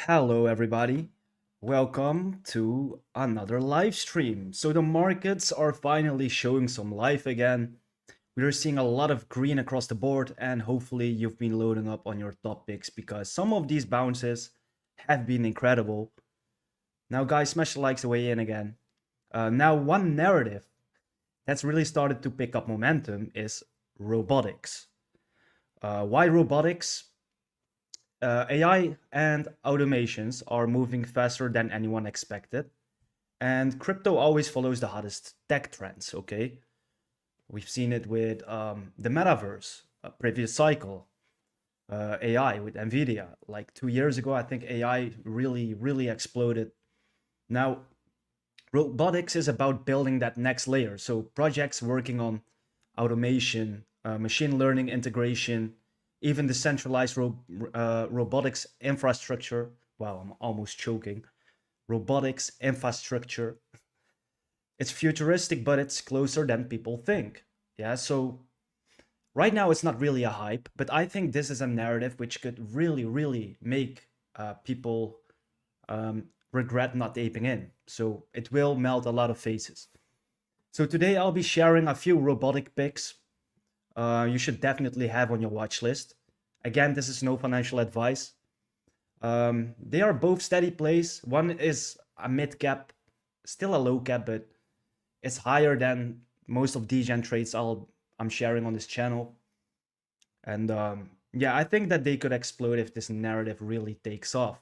Hello, everybody. Welcome to another live stream. So, the markets are finally showing some life again. We are seeing a lot of green across the board, and hopefully, you've been loading up on your top picks because some of these bounces have been incredible. Now, guys, smash the likes away in again. Now, one narrative that's really started to pick up momentum is robotics. Why robotics? AI and automations are moving faster than anyone expected, and crypto always follows the hottest tech trends. Okay, we've seen it with the metaverse, previous cycle, AI with Nvidia. Like 2 years ago, I think AI really exploded. Now, robotics is about building that next layer. So projects working on automation, machine learning integration, even decentralized robotics infrastructure. Wow, I'm almost choking. Robotics infrastructure. It's futuristic, but it's closer than people think. Yeah, so right now it's not really a hype, but I think this is a narrative which could really make people regret not aping in. So it will melt a lot of faces. So today I'll be sharing a few robotic picks you should definitely have on your watch list. Again, this is no financial advice. They are both steady plays. One is a mid cap, still a low cap, but it's higher than most of DGen trades I'm sharing on this channel. And yeah, I think that they could explode if this narrative really takes off.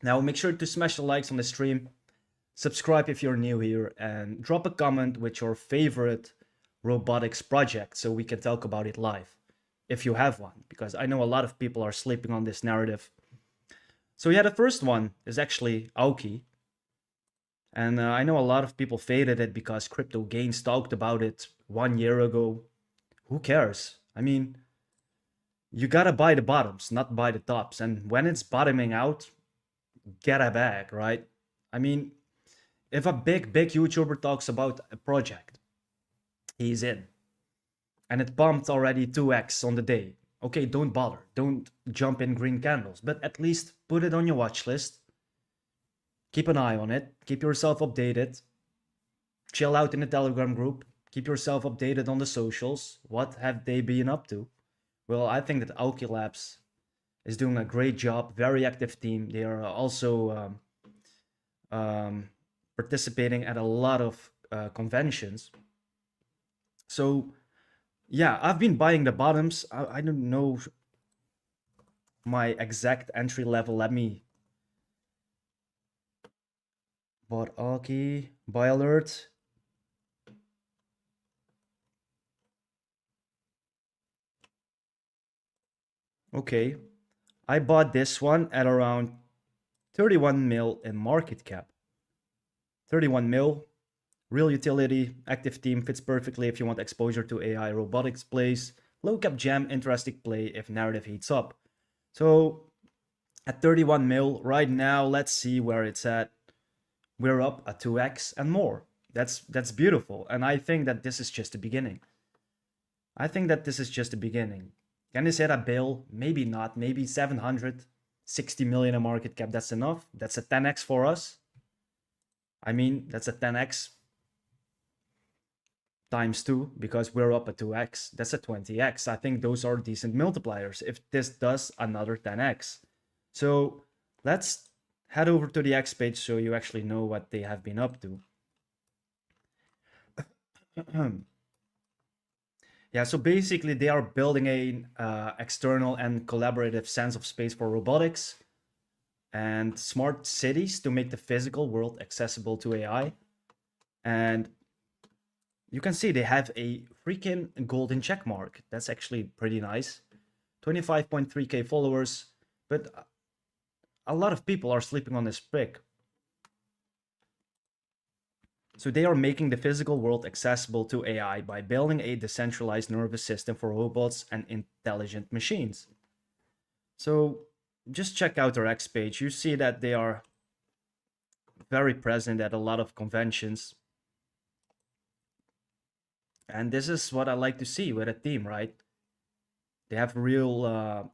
Now, make sure to smash the likes on the stream, subscribe if you're new here, and drop a comment with your favorite robotics project so we can talk about it live if you have one, because I know a lot of people are sleeping on this narrative. So yeah, the first one is actually Aoki. And I know a lot of people faded it because Crypto Gains talked about it 1 year ago. Who cares? I mean, you gotta buy the bottoms, not buy the tops. And when it's bottoming out, get a bag, right? I mean, if a big YouTuber talks about a project, he's in. And it pumped already 2x on the day. Okay, don't bother. Don't jump in green candles, but at least put it on your watch list. Keep an eye on it. Keep yourself updated. Chill out in the Telegram group. Keep yourself updated on the socials. What have they been up to? Well, I think that Aoki Labs is doing a great job. Very active team. They are also participating at a lot of conventions. So yeah, I've been buying the bottoms. I don't know my exact entry level. Let me bought Aoki buy alert. Okay, I bought this one at around 31 mil in market cap. 31 mil, real utility, active team, fits perfectly if you want exposure to AI robotics plays. Low cap gem, interesting play if narrative heats up. So at 31 mil right now, let's see where it's at. We're up at 2x and more. That's beautiful. And I think that this is just the beginning. I think that this is just the beginning. Can this hit a bill? Maybe not. Maybe 760 million in market cap. That's enough. That's a 10x for us. I mean, that's a 10x times 2 because we're up at 2x. That's a 20x. I think those are decent multipliers if this does another 10x. So let's head over to the X page so you actually know what they have been up to. Yeah, so basically they are building a external and collaborative sense of space for robotics and smart cities to make the physical world accessible to AI. And you can see they have a freaking golden check mark. That's actually pretty nice. 25.3k followers, but a lot of people are sleeping on this pick. So they are making the physical world accessible to AI by building a decentralized nervous system for robots and intelligent machines. So just check out their X page. You see that they are very present at a lot of conventions. And this is what I like to see with a team, right? They have real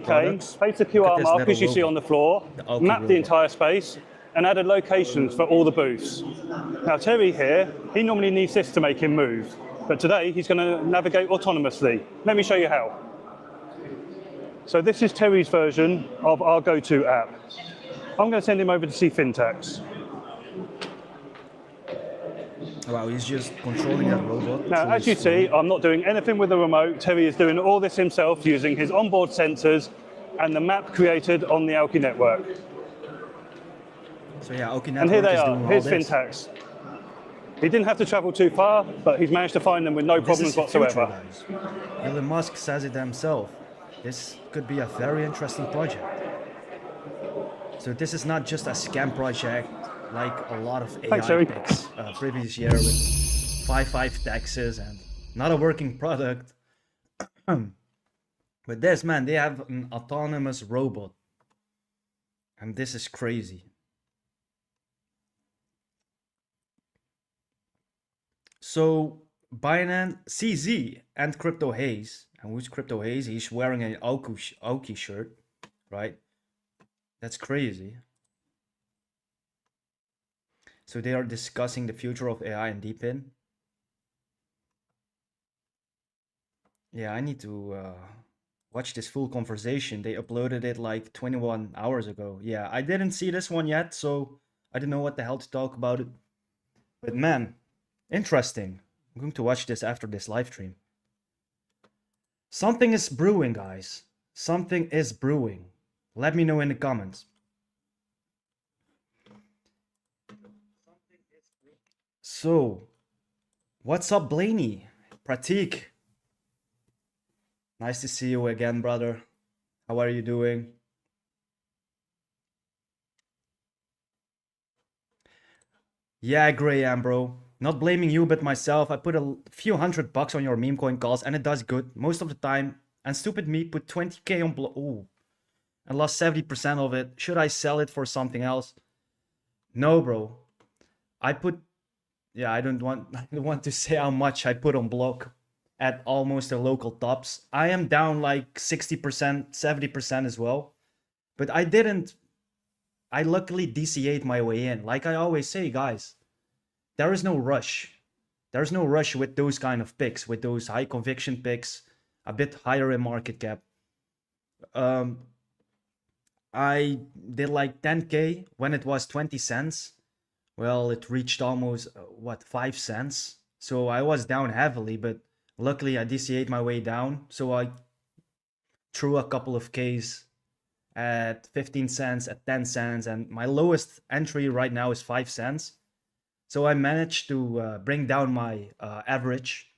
came, products. placed the Look at QR this little markers you see robot, on the floor, the Alki mapped the robot. entire space, and added locations for all the booths. Now Terry here, he normally needs this to make him move, but today he's going to navigate autonomously. Let me show you how. So this is Terry's version of our go-to app. I'm going to send him over to see Fintax. Wow, he's just controlling that robot Now, through as his you see, phone. I'm not doing anything with the remote. Terry is doing all this himself using his onboard sensors and the map created on the Alki network. So yeah, Alki And here Network they is are. doing all Here's this. Fintax. He didn't have to travel too far, but he's managed to find them with no This problems is the future, whatsoever. guys. Elon Musk says it himself. This could be a very interesting project. So this is not just a scam project like a lot of Thanks, AI Terry. picks previous year with 5 taxes and not a working product. But this, man, they have an autonomous robot. And this is crazy. So Binance CZ and Crypto Haze. And who's Crypto Haze? He's wearing an Aoki shirt, right? That's crazy. So they are discussing the future of AI and Deepin. Yeah, I need to watch this full conversation. They uploaded it like 21 hours ago. Yeah, I didn't see this one yet, so I didn't know what the hell to talk about it. But man, interesting. I'm going to watch this after this live stream. Something is brewing, guys. Something is brewing. Let me know in the comments. So, what's up, Blaney? Pratik. Nice to see you again, brother. How are you doing? Yeah, Graham, bro. Not blaming you, but myself. I put a few $100 on your meme coin calls, and it does good most of the time. And stupid me put 20k on ooh, and lost 70% of it. Should I sell it for something else? No, bro. I put, yeah, I don't want to say how much I put on block at almost the local tops. I am down like 60%, 70% as well. But I luckily DCA'd my way in. Like I always say, guys, there is no rush. There's no rush with those kind of picks, with those high conviction picks, a bit higher in market cap. I did like 10k when it was 20 cents. Well, it reached almost, what, 5 cents? So I was down heavily, but luckily I DCA'd my way down. So I threw a couple of Ks at 15 cents, at 10 cents, and my lowest entry right now is 5 cents. So I managed to bring down my average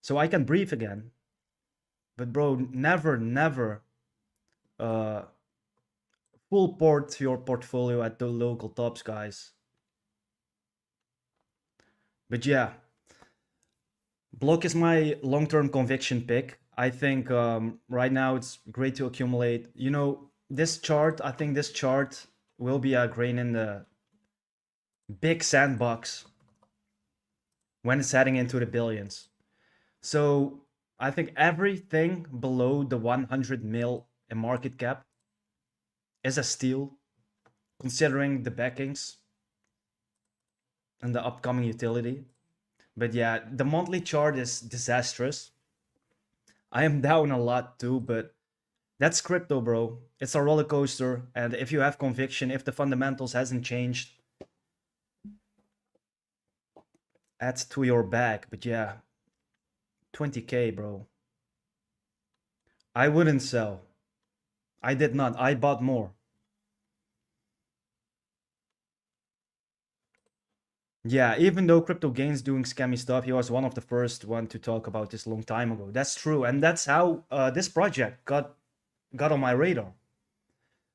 so I can breathe again. But bro, never full port your portfolio at the local tops, guys. But yeah, block is my long-term conviction pick. I think right now it's great to accumulate. You know, this chart, I think this chart will be a grain in the big sandbox when it's heading into the billions. So I think everything below the 100 mil in market cap is a steal, considering the backings and the upcoming utility. But yeah, the monthly chart is disastrous. I am down a lot too, but that's crypto, bro. It's a roller coaster, and if you have conviction, if the fundamentals hasn't changed, add to your bag. But yeah, 20k, bro. I wouldn't sell. I did not. I bought more. Yeah, even though Crypto Gains doing scammy stuff, he was one of the first one to talk about this long time ago. That's true, and that's how this project got on my radar.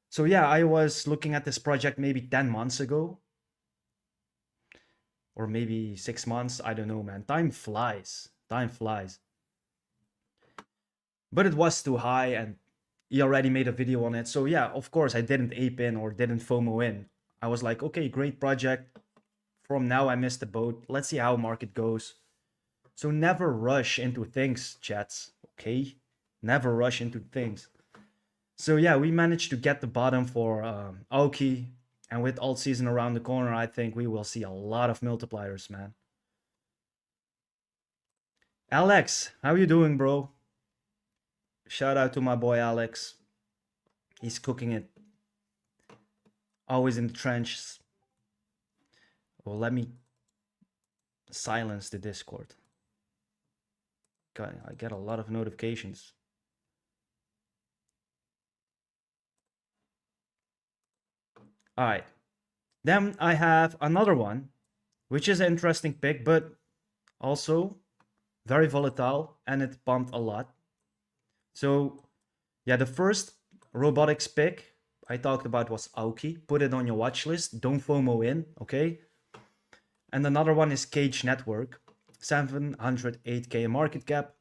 So yeah, I was looking at this project maybe 10 months ago, or maybe 6 months. I don't know, man. Time flies. Time flies. But it was too high, and he already made a video on it. So yeah, of course, I didn't ape in or didn't FOMO in. I was like, okay, great project. From now, I missed the boat. Let's see how market goes. So never rush into things, chats. Okay, never rush into things. So yeah, we managed to get the bottom for Aoki, and with Altseason around the corner, I think we will see a lot of multipliers, man. Alex, how you doing, bro? Shout out to my boy Alex. He's cooking it, always in the trenches. Well, let me silence the Discord. God, I get a lot of notifications. All right. Then I have another one, which is an interesting pick, but also very volatile, and it pumped a lot. So yeah, the first robotics pick I talked about was Aoki. Put it on your watch list. Don't FOMO in, okay? And another one is Cage Network, 708k market cap.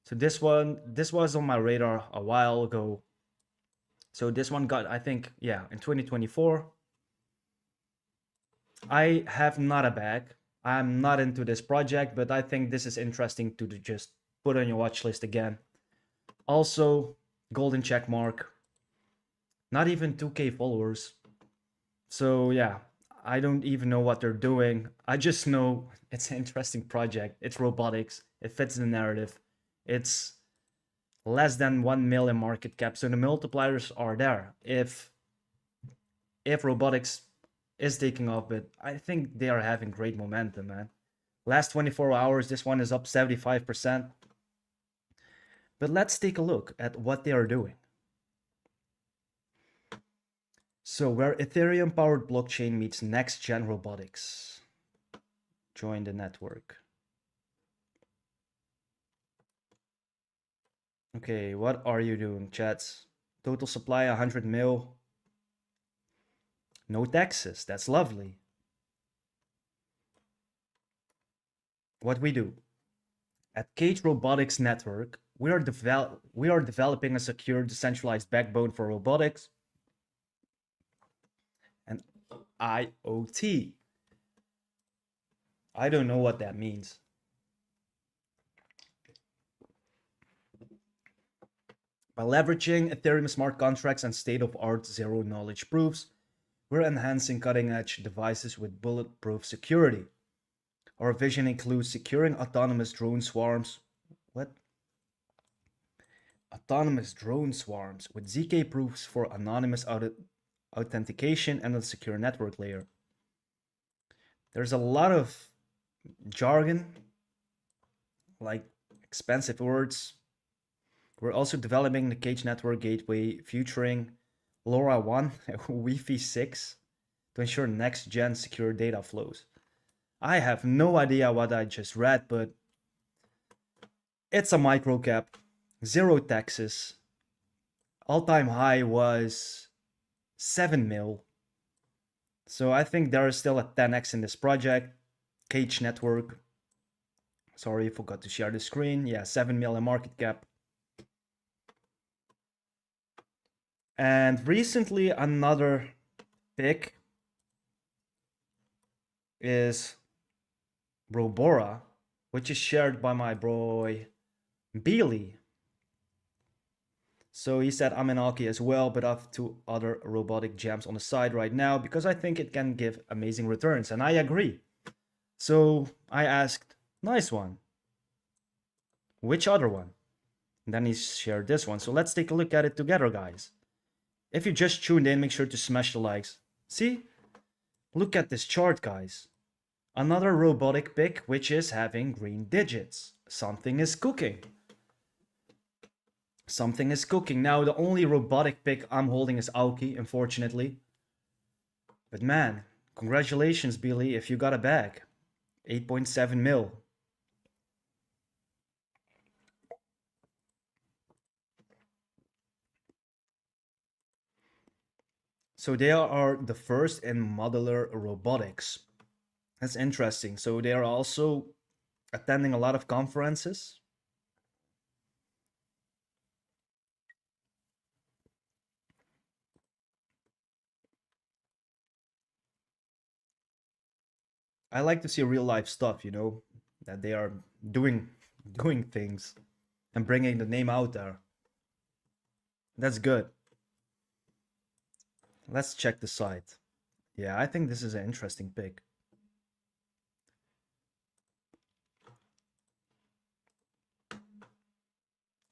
So this was on my radar a while ago. So this one got, I think, yeah, in 2024. I have not a bag. I'm not into this project, but I think this is interesting to just put on your watch list again. Also, golden check mark. Not even 2k followers. So yeah, I don't even know what they're doing. I just know it's an interesting project. It's robotics. It fits the narrative. It's less than 1 million market cap. So the multipliers are there. If robotics is taking off, but I think they are having great momentum, man. Last 24 hours, this one is up 75%. But let's take a look at what they are doing. So where Ethereum powered blockchain meets next gen robotics. Join the network. Okay, what are you doing, chats? Total supply 100 mil. No taxes, that's lovely. What we do at Cage Robotics Network, we are developing a secure decentralized backbone for robotics and IoT. I don't know what that means. By leveraging Ethereum smart contracts and state-of-art zero-knowledge proofs, we're enhancing cutting-edge devices with bulletproof security. Our vision includes securing autonomous drone swarms. What? Autonomous drone swarms with ZK proofs for anonymous authentication and a secure network layer. There's a lot of jargon, like expensive words. We're also developing the Cage Network Gateway featuring LoRaWAN Wi-Fi 6 to ensure next-gen secure data flows. I have no idea what I just read, but it's a microcap, zero taxes. All-time high was 7 mil. So I think there is still a 10x in this project. Cage Network. Sorry, I forgot to share the screen. Yeah, 7 mil in market cap. And recently another pick is Robora, which is shared by my boy Blaney. So he said I'm in Aoki as well, but I have 2 other robotic gems on the side right now because I think it can give amazing returns, and I agree. So I asked, nice one. Which other one? And then he shared this one. So let's take a look at it together, guys. If you just tuned in, make sure to smash the likes. See? Look at this chart, guys. Another robotic pick, which is having green digits. Something is cooking. Something is cooking. Now, the only robotic pick I'm holding is Aoki, unfortunately. But man, congratulations, Billy, if you got a bag. 8.7 mil. So they are the first in modular robotics. That's interesting. So they are also attending a lot of conferences. I like to see real life stuff, you know, that they are doing things and bringing the name out there. That's good. Let's check the site. Yeah, I think this is an interesting pick.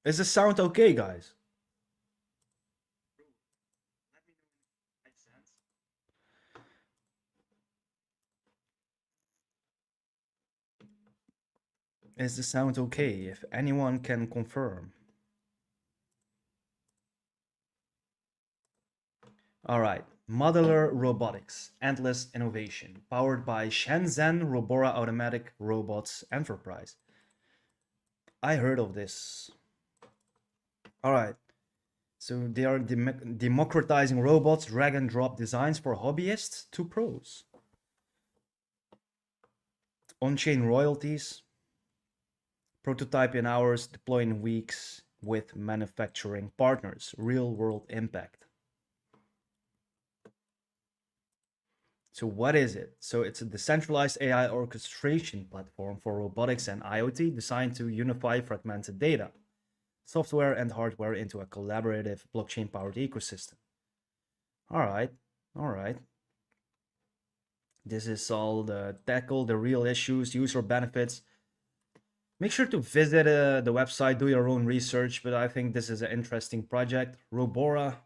Is the sound okay, guys? Is the sound okay? If anyone can confirm. All right. Modular robotics, endless innovation, powered by Shenzhen Robora Automatic Robots Enterprise. I heard of this. All right. So they are democratizing robots, drag and drop designs for hobbyists to pros. On-chain royalties, prototype in hours, deploy in weeks with manufacturing partners, real-world impact. So what is it? So it's a decentralized AI orchestration platform for robotics and IoT designed to unify fragmented data, software and hardware into a collaborative blockchain-powered ecosystem. All right, all right. This is all the tackle the real issues, user benefits. Make sure to visit the website, do your own research, but I think this is an interesting project. Robora,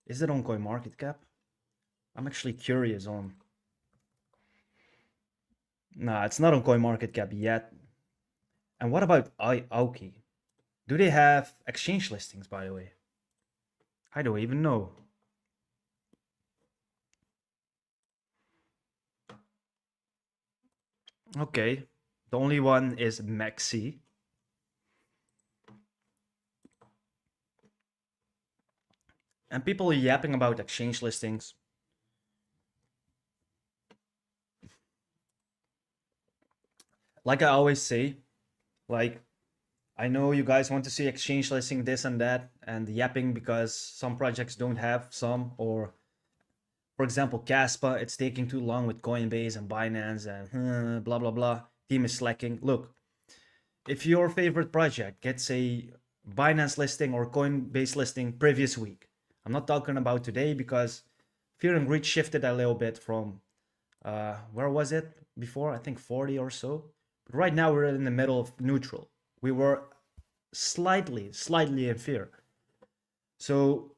is it on CoinMarketCap? I'm actually curious on. Nah, it's not on CoinMarketCap yet. And what about Aoki? Do they have exchange listings, by the way? I don't even know. Okay, the only one is Maxi. And people are yapping about exchange listings. Like I always say, like I know you guys want to see exchange listing this and that and yapping because some projects don't have some, or for example Caspa, it's taking too long with Coinbase and Binance and blah blah blah. Team is slacking. Look, if your favorite project gets a Binance listing or Coinbase listing previous week, I'm not talking about today because fear and greed shifted a little bit from where was it before? I think 40 or so. But right now we're in the middle of neutral. We were slightly in fear. So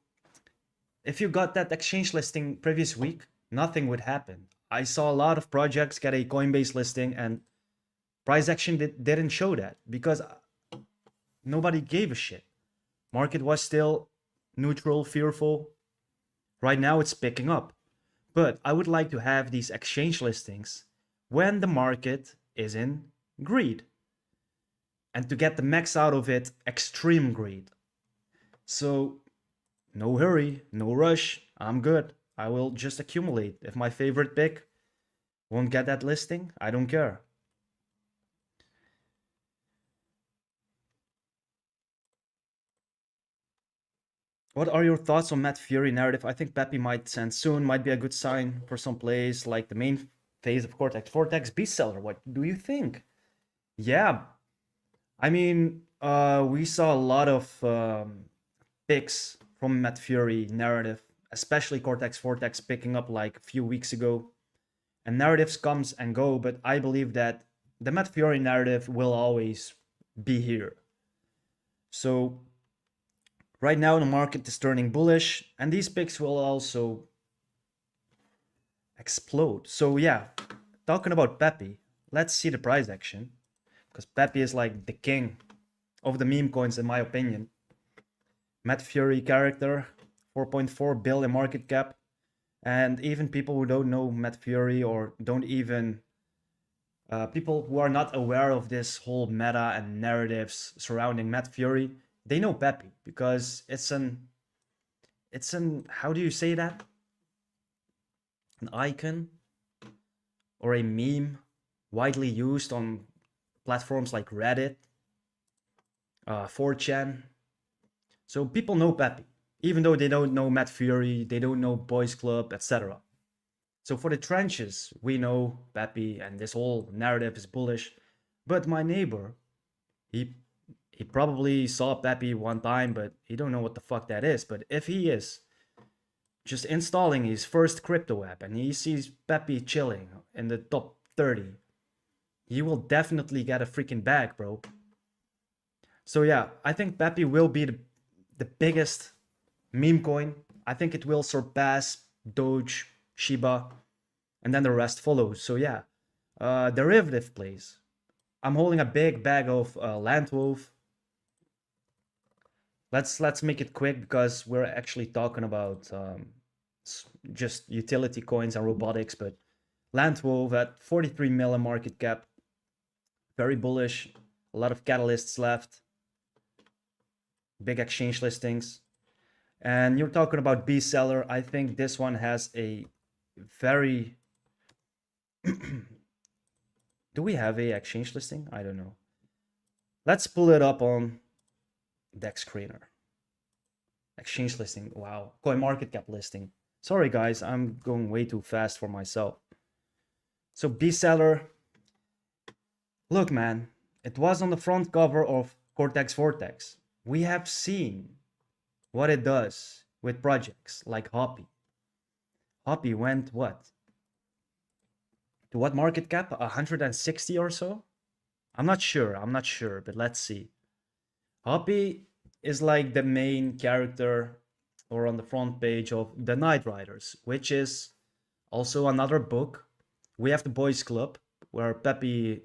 if you got that exchange listing previous week, nothing would happen. I saw a lot of projects get a Coinbase listing and price action didn't show that because nobody gave a shit. Market was still neutral, fearful. Right now it's picking up. But I would like to have these exchange listings when the market is in greed. And to get the max out of it, extreme greed. So no hurry, no rush. I'm good. I will just accumulate. If my favorite pick won't get that listing, I don't care. What are your thoughts on Matt Fury narrative? I think Pepe might send soon. Might be a good sign for some plays like the main phase of Cortex. Vortex bestseller. What do you think? Yeah, I mean, we saw a lot of picks from Matt Fury narrative, especially Cortex Vortex picking up like a few weeks ago. And narratives comes and go, but I believe that the Matt Fury narrative will always be here. So right now the market is turning bullish, and these picks will also explode. So yeah, talking about Pepe, let's see the price action, because Pepe is like the king of the meme coins in my opinion. Matt Fury character, 4.4 billion market cap, and even people who don't know Matt Fury or don't even people who are not aware of this whole meta and narratives surrounding Matt Fury, they know Pepe because it's an how do you say that? An icon or a meme widely used on platforms like Reddit, 4chan. So people know Pepe, even though they don't know Matt Fury, they don't know Boys Club, etc. So for the trenches, we know Pepe and this whole narrative is bullish. But my neighbor, he he probably saw Pepe one time, but he don't know what the fuck that is. But if he is just installing his first crypto app and he sees Pepe chilling in the top 30, he will definitely get a freaking bag, bro. So yeah, I think Pepe will be the biggest meme coin. I think it will surpass Doge, Shiba, and then the rest follows. So yeah, derivative plays. I'm holding a big bag of Landwolf. Let's make it quick because we're actually talking about just utility coins and robotics. But Landwolf at 43 million market cap, very bullish. A lot of catalysts left. Big exchange listings. And you're talking about B seller. I think this one has a very do we have a exchange listing? I don't know. Let's pull it up on Dex Screener. Exchange listing. Wow. Coin market cap listing. Sorry guys, I'm going way too fast for myself. So B seller. Look man, it was on the front cover of Cortex Vortex. We have seen what it does with projects like Hoppy. Hoppy went what? To what market cap? 160 or so? I'm not sure, but let's see. Hoppy is like the main character or on the front page of The Night Riders, which is also another book. We have the Boys Club, where Pepe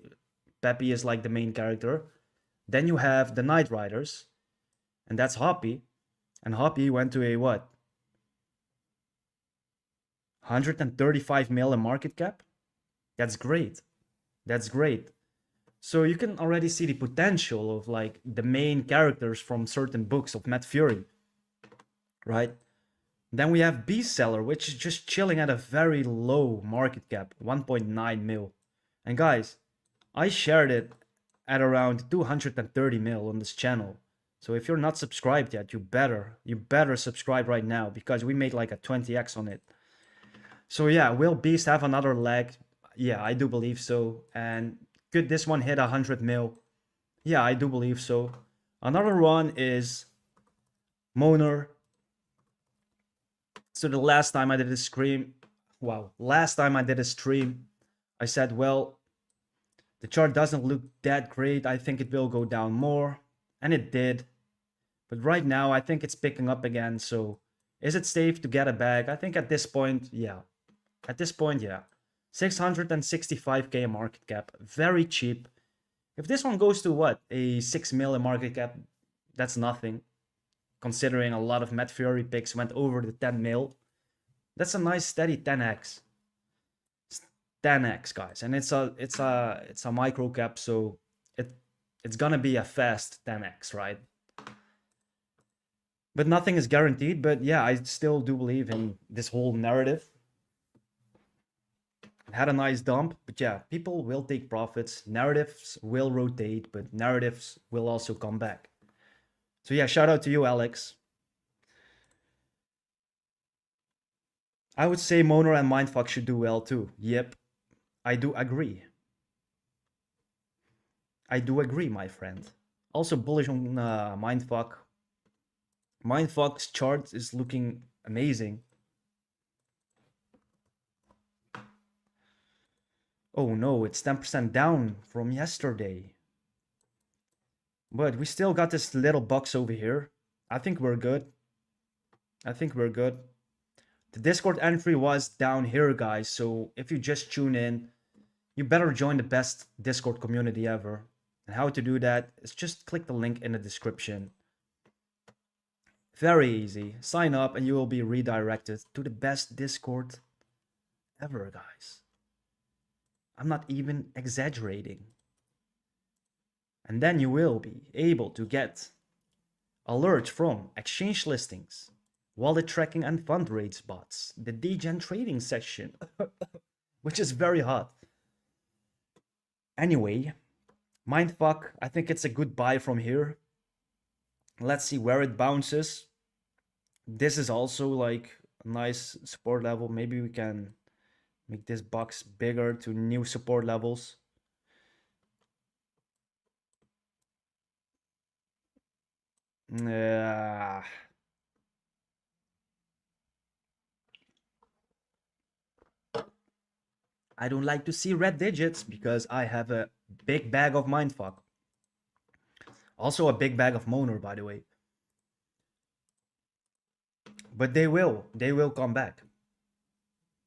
is like the main character. Then you have the Night Riders, and that's Hoppy. And Hoppy went to a what? 135 million market cap? That's great. That's great. So you can already see the potential of like the main characters from certain books of Matt Fury, right? Then we have B Seller, which is just chilling at a very low market cap, 1.9 mil. And guys, I shared it at around 230 mil on this channel. So if you're not subscribed yet, you better subscribe right now because we made like a 20x on it. So yeah, will Beast have another leg? Yeah, I do believe so. And could this one hit 100 mil? Yeah, I do believe so. Another one is Moner. So the last time I did a stream, I said, well, the chart doesn't look that great. I think it will go down more. And it did. But right now, I think it's picking up again. So is it safe to get a bag? I think at this point, yeah. At this point, yeah. 665k market cap. Very cheap. If this one goes to what? A 6 million market cap, that's nothing. Considering a lot of Matt Fury picks went over the 10 mil. That's a nice steady 10x. 10x, guys. And it's a micro cap, so it's gonna be a fast 10x, right? But nothing is guaranteed. But yeah, I still do believe in this whole narrative. It had a nice dump, but yeah, people will take profits. Narratives will rotate, but narratives will also come back. So yeah, shout out to you, Alex. I would say Moner and Mindfuck should do well too. Yep, I do agree. I do agree, my friend. Also bullish on Mindfuck. Mindfuck's chart is looking amazing. Oh no, it's 10% down from yesterday. But we still got this little box over here. I think we're good. I think we're good. The Discord entry was down here, guys. So if you just tune in, you better join the best Discord community ever. And how to do that is just click the link in the description. Very easy. Sign up and you will be redirected to the best Discord ever, guys. I'm not even exaggerating. And then you will be able to get alerts from exchange listings, wallet tracking and fundraise bots, the degen trading section, which is very hot. Anyway, Mindfuck, I think it's a good buy from here. Let's see where it bounces. This is also like a nice support level. Maybe we can make this box bigger to new support levels. I don't like to see red digits because I have a big bag of mindfuck. Also a big bag of moaner, by the way. But they will come back.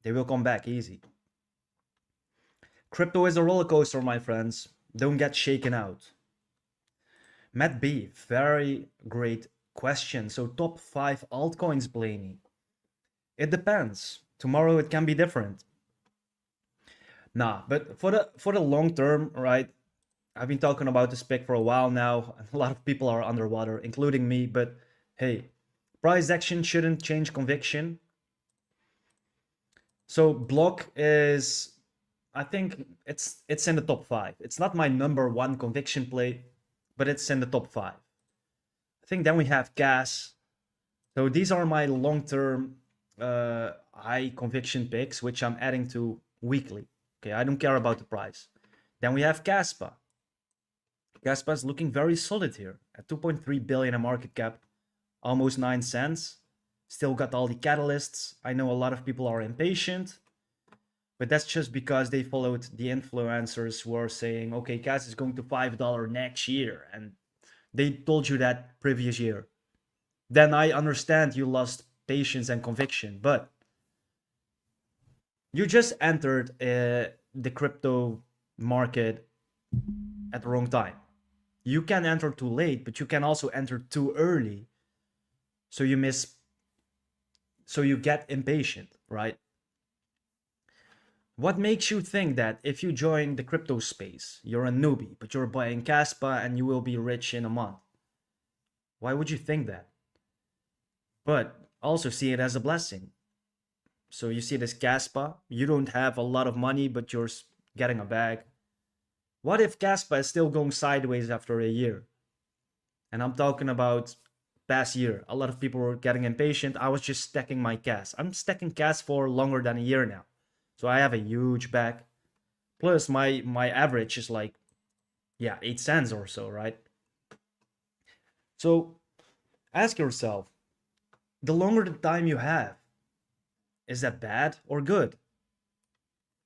They will come back easy. Crypto is a roller coaster, my friends. Don't get shaken out. Matt B, very great question. So top 5 altcoins, Blaney. It depends. Tomorrow it can be different. Nah, but for the long term, right? I've been talking about this pick for a while now. A lot of people are underwater, including me, but hey, price action shouldn't change conviction. So block is, I think it's in the top 5. It's not my number 1 conviction play, but it's in the top 5. I think then we have gas. So these are my long-term high conviction picks, which I'm adding to weekly. Okay, I don't care about the price. Then we have Caspa. Caspa is looking very solid here at 2.3 billion in market cap, almost 9 cents. Still got all the catalysts. I know a lot of people are impatient, but that's just because they followed the influencers who are saying, okay, gas is going to $5 next year, and they told you that previous year. Then I understand you lost patience and conviction, but you just entered the crypto market at the wrong time. You can enter too late, but you can also enter too early. So you get impatient, right? What makes you think that if you join the crypto space, you're a newbie, but you're buying Caspa and you will be rich in a month? Why would you think that? But also see it as a blessing. So you see this Caspa, you don't have a lot of money, but you're getting a bag. What if Caspa is still going sideways after a year? And I'm talking about past year. A lot of people were getting impatient. I was just stacking my CAS. I'm stacking CAS for longer than a year now. So I have a huge bag. Plus my average is like, yeah, 8 cents or so, right? So ask yourself, the longer the time you have, is that bad or good?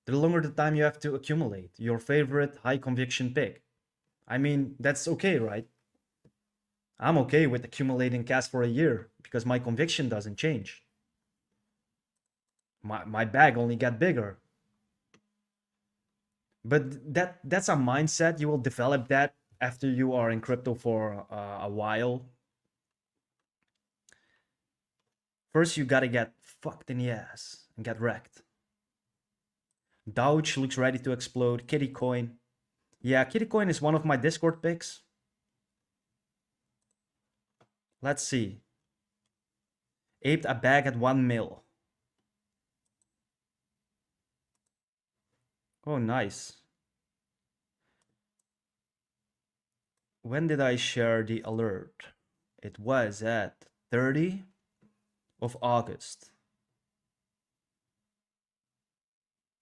The longer the time you have to accumulate your favorite high conviction pick. I mean, that's okay, right? I'm okay with accumulating cash for a year because my conviction doesn't change. My bag only got bigger. But that's a mindset. You will develop that after you are in crypto for a while. First, you gotta get fucked in the ass and get wrecked. Doge looks ready to explode. Kitty Coin. Yeah, Kitty Coin is one of my Discord picks. Let's see. Aped a bag at 1 mil. Oh, nice. When did I share the alert? It was at 30 of August.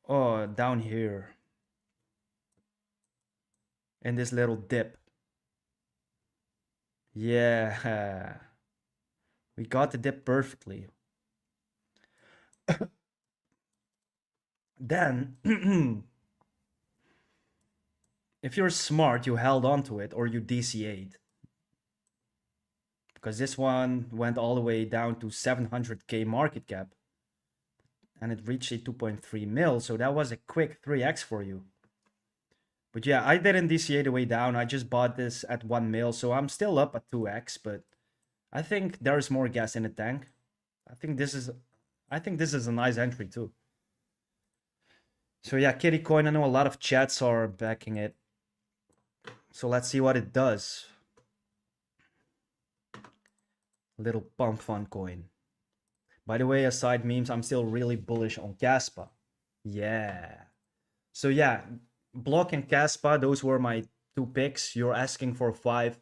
Oh, down here. In this little dip. Yeah. We got the dip perfectly. Then, if you're smart, you held on to it or you DCA'd. Because this one went all the way down to 700k market cap. And it reached a 2.3 mil, so that was a quick 3x for you. But yeah, I didn't DCA the way down. I just bought this at 1 mil, so I'm still up at 2x, but I think there's more gas in the tank. I think this is a nice entry too. So yeah, Kitty Coin, I know a lot of chats are backing it. So let's see what it does. Little pump fun coin. By the way, aside memes, I'm still really bullish on Caspa. Yeah. So yeah, Block and Caspa, those were my 2 picks. You're asking for 5.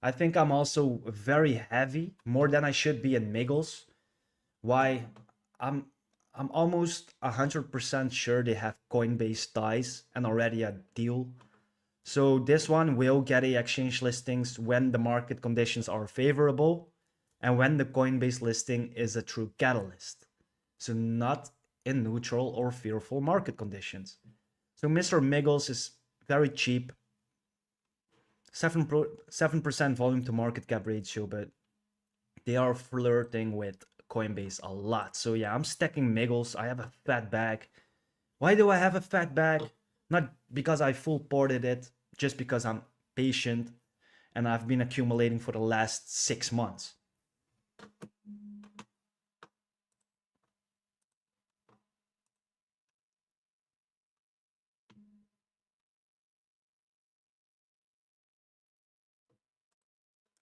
I think I'm also very heavy, more than I should be in Miggles. Why? I'm almost 100% sure they have Coinbase ties and already a deal. So this one will get a exchange listings when the market conditions are favorable and when the Coinbase listing is a true catalyst. So not in neutral or fearful market conditions. So Mr. Miggles is very cheap. 7% volume to market cap ratio, but they are flirting with Coinbase a lot. So yeah, I'm stacking Miggles. I have a fat bag. Why do I have a fat bag? Not because I full ported it, just because I'm patient and I've been accumulating for the last 6 months.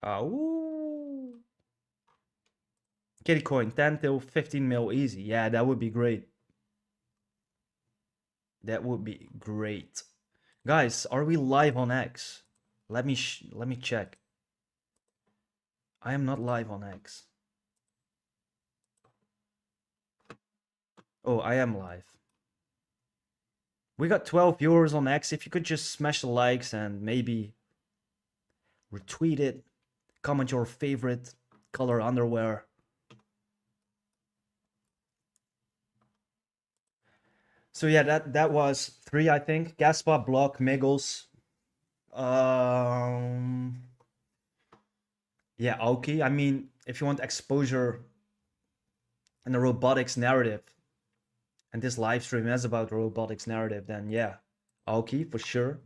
Ooh. Kitty coin, 10 till 15 mil easy. Yeah, that would be great. That would be great. Guys, are we live on X? Let me check. I am not live on X. Oh, I am live. We got 12 viewers on X. If you could just smash the likes and maybe retweet it, comment your favorite color underwear. So yeah, that was 3, I think. Gaspa, Block, Miggles. Yeah, Aoki. I mean, if you want exposure in the robotics narrative, and this live stream is about the robotics narrative, then yeah, Aoki for sure.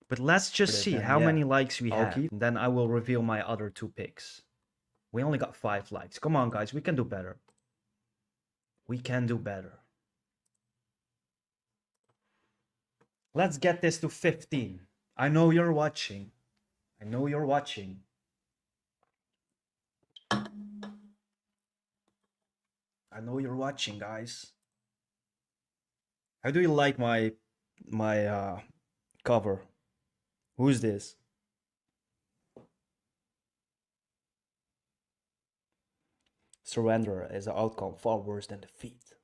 But let's just see how many likes we have, and then I will reveal my other 2 picks. We only got 5 likes. Come on, guys, we can do better. We can do better. Let's get this to 15. I know you're watching. I know you're watching. I know you're watching, guys. How do you like my cover? Who's this? Surrender is an outcome far worse than defeat.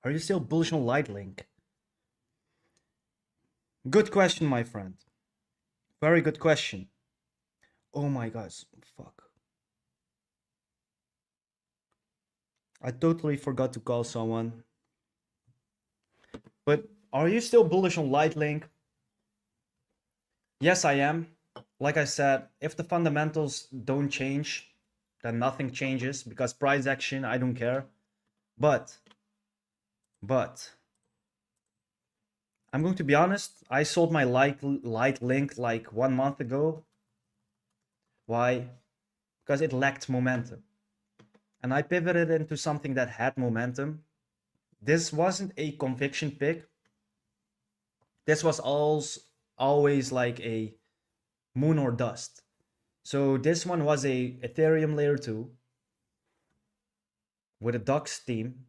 Are you still bullish on Lightlink? Good question, my friend. Very good question. Oh my gosh, fuck. I totally forgot to call someone. But are you still bullish on Lightlink? Yes, I am. Like I said, if the fundamentals don't change, then nothing changes, because price action, I don't care. But I'm going to be honest, I sold my Lightlink like 1 month ago. Why? Because it lacked momentum. And I pivoted into something that had momentum. This wasn't a conviction pick. This was always like a moon or dust. So this one was a Ethereum layer 2 with a Dux team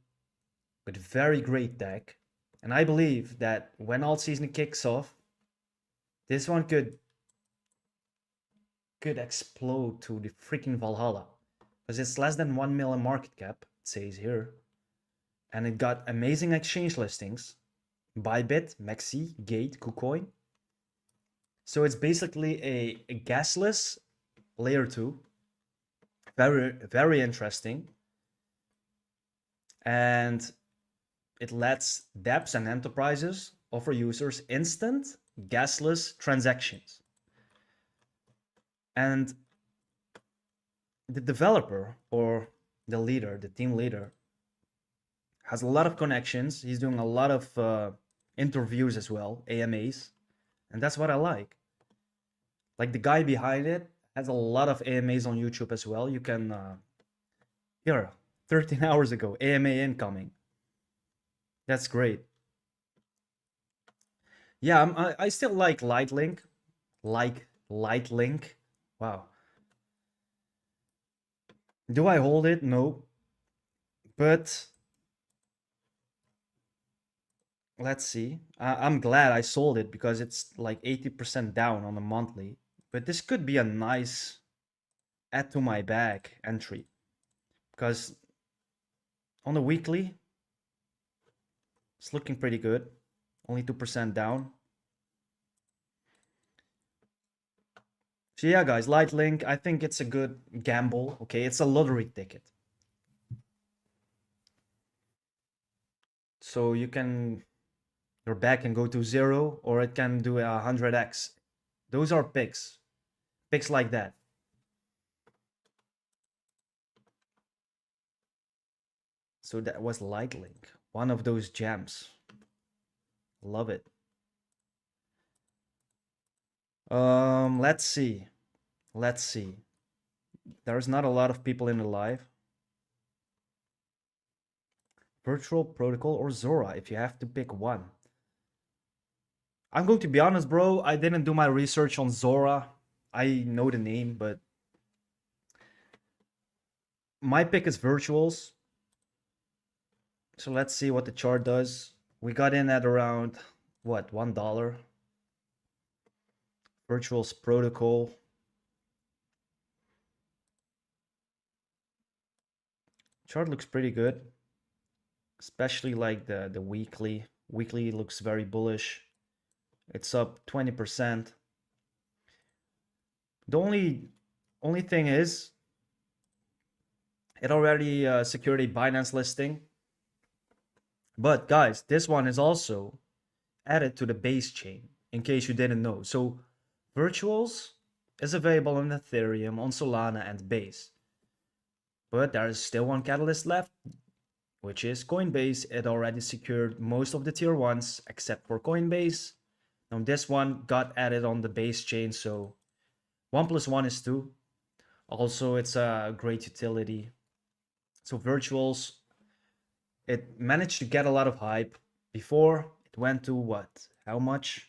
with very great tech. And I believe that when Altseason kicks off, this one could explode to the freaking Valhalla. Because it's less than 1 million market cap, it says here. And it got amazing exchange listings. Bybit, Maxi, Gate, KuCoin. So it's basically a gasless layer 2. Very, very interesting. And it lets dApps and enterprises offer users instant, gasless transactions. And the developer or the leader, the team leader, has a lot of connections. He's doing a lot of interviews as well, AMAs. And that's what I like. Like the guy behind it has a lot of AMAs on YouTube as well. You can, here, 13 hours ago, AMA incoming. That's great. Yeah, I still like Lightlink. Like Lightlink. Wow. Do I hold it? No. But let's see. I'm glad I sold it because it's like 80% down on the monthly. But this could be a nice add to my bag entry. Because on the weekly, it's looking pretty good. Only 2% down. So yeah, guys, Light Link, I think it's a good gamble. Okay, it's a lottery ticket. So your bet can go to 0 or it can do 100x. Those are picks. Picks like that. So that was Light Link, one of those gems. Love it. Let's see. Let's see. There's not a lot of people in the live. Virtual Protocol or Zora, if you have to pick one. I'm going to be honest, bro. I didn't do my research on Zora. I know the name, but my pick is Virtuals. So let's see what the chart does. We got in at around, what, $1. Virtuals Protocol. Chart looks pretty good. Especially like the weekly. Weekly looks very bullish. It's up 20%. The only thing is, it already secured a Binance listing. But guys, this one is also added to the base chain, in case you didn't know. So Virtuals is available on Ethereum, on Solana, and Base. But there is still one catalyst left, which is Coinbase. It already secured most of the tier 1s except for Coinbase. Now this one got added on the base chain, so 1 plus 1 is 2. Also, it's a great utility. So Virtuals, it managed to get a lot of hype. Before, it went to what? How much?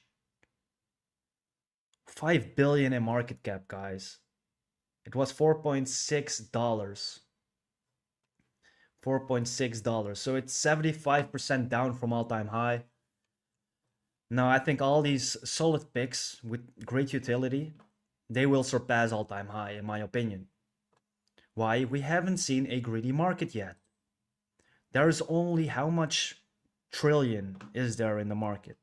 5 billion in market cap, guys. It was $4.6. $4.6. So it's 75% down from all-time high. Now, I think all these solid picks with great utility, they will surpass all-time high, in my opinion. Why? We haven't seen a greedy market yet. There's only how much trillion is there in the market?